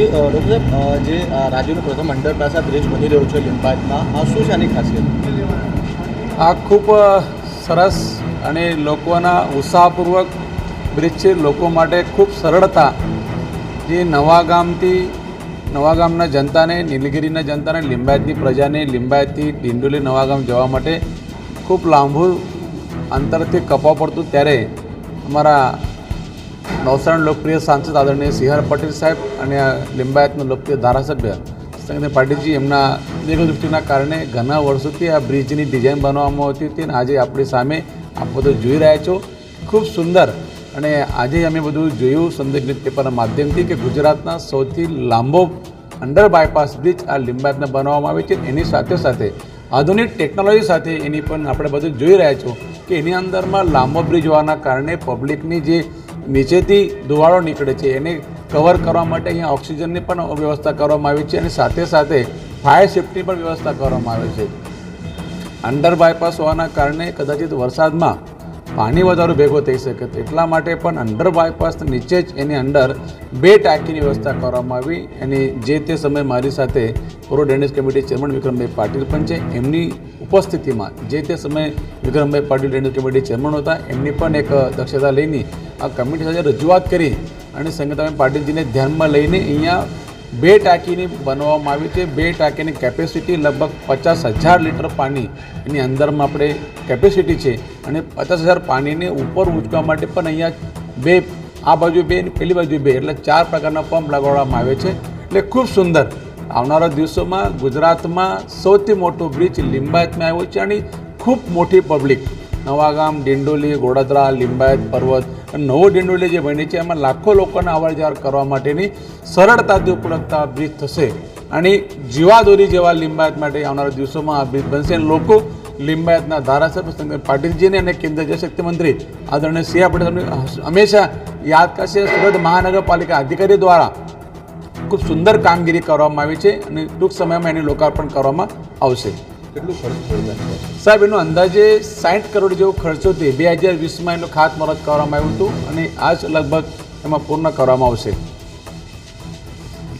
Doctor સાહેબ, જે રાજ્યનું પ્રથમ અંડરપાસ બ્રિજ બની રહ્યો છે લિંબાયતમાં, આ શું છે આની ખાસિયત? આ ખૂબ સરસ અને લોકોના ઉત્સાહપૂર્વક બ્રિજ છે. લોકો માટે ખૂબ સરળતા, જે નવાગામના જનતાને, નીલગિરીના જનતાને, લિંબાયતની પ્રજાને લિંબાયતથી ડિંડોલી નવાગામ જવા માટે ખૂબ લાંબુ અંતરથી કપવા પડતું, ત્યારે અમારા નવસારીના લોકપ્રિય સાંસદ આદરણીય સી.આર. પાટીલ સાહેબ અને લિંબાયતના લોકપ્રિય ધારાસભ્ય સંગીતા પાટીલજી, એમના દીર્ઘદૃષ્ટિના કારણે ઘણા વર્ષોથી આ બ્રિજની ડિઝાઇન બનાવવામાં આવતી હતી અને આજે આપણી સામે આપ બધું જોઈ રહ્યા છો. ખૂબ સુંદર. અને આજે અમે બધું જોયું સંદેશ ન્યૂઝપેપરના માધ્યમથી કે ગુજરાતના સૌથી લાંબો અંડર બાયપાસ બ્રિજ આ લિંબાયતમાં બનાવવામાં આવે છે. એની સાથે સાથે આધુનિક ટેકનોલોજી સાથે એની પણ આપણે બધું જોઈ રહ્યા છો કે એની અંદરમાં લાંબો બ્રિજ હોવાના કારણે પબ્લિકની જે નીચેથી ધુવાળો નીકળે છે એને કવર કરવા માટે અહીંયા ઓક્સિજનની પણ વ્યવસ્થા કરવામાં આવી છે અને સાથે સાથે ફાયર સેફ્ટી પણ વ્યવસ્થા કરવામાં આવે છે. અંડર બાયપાસ હોવાના કારણે કદાચિત વરસાદમાં પાણી વધારો ભેગો થઈ શકે, તો એટલા માટે પણ અંડર બાયપાસ નીચે જ એની અંદર 2 ટાંકીની વ્યવસ્થા કરવામાં આવી. એની જે તે સમયે મારી સાથે પૂર્વ ડ્રેનેજ કમિટી ચેરમેન વિક્રમભાઈ પાટીલ પણ છે. એમની ઉપસ્થિતિમાં જે તે સમયે વિક્રમભાઈ પાટીલ ડ્રેનેજ કમિટી ચેરમેન હતા, એમની પણ એક દક્ષતા લઈને આ કમિટી સાથે રજૂઆત કરી અને સંગીતાબેન પાટીલજીને ધ્યાનમાં લઈને અહીંયા 2 ટાંકીની બનાવવામાં આવી છે. 2 ટાંકીની કેપેસિટી લગભગ 50,000 લીટર પાણી એની અંદરમાં આપણે કેપેસિટી છે અને 50,000 પાણીને ઉપર ઊંચવા માટે પણ અહીંયા 2, આ બાજુ 2 અને પેલી બાજુ 2, એટલે 4 પ્રકારના પંપ લગાવવામાં આવે છે. એટલે ખૂબ સુંદર. આવનારા દિવસોમાં ગુજરાતમાં સૌથી મોટો બ્રિજ લિંબાયતમાં આવ્યો છે અને ખૂબ મોટી પબ્લિક નવાગામ, ડિંડોલી, ગોડાદરા, લિંબાયત, પર્વત અને નવો ડિંડોલી જે બની છે, એમાં લાખો લોકોને અવર જવર કરવા માટેની સરળતાથી ઉપલબ્ધતા બ્રિજ થશે અને જીવાદોરી જેવા લિંબાયત માટે આવનારા દિવસોમાં આ બ્રિજ બનશે. અને લોકો લિંબાયતના ધારાસભ્ય સંગીતા પાટીલજીને અને કેન્દ્રીય જળશક્તિ મંત્રી આદરણીય સી.આર. પાટીલ હંમેશા યાદ કરશે. સુરત મહાનગરપાલિકા અધિકારી દ્વારા ખૂબ સુંદર કામગીરી કરવામાં આવી છે અને ટૂંક સમયમાં એનું લોકાર્પણ કરવામાં આવશે. કેટલું ખર્ચ થયો સાહેબ? એનો અંદાજે 60 કરોડ જેવો ખર્ચો છે. 2020માં એનું ખાતમુહૂર્ત કરવામાં આવ્યું હતું અને આજ લગભગ એમાં પૂર્ણ કરવામાં આવશે.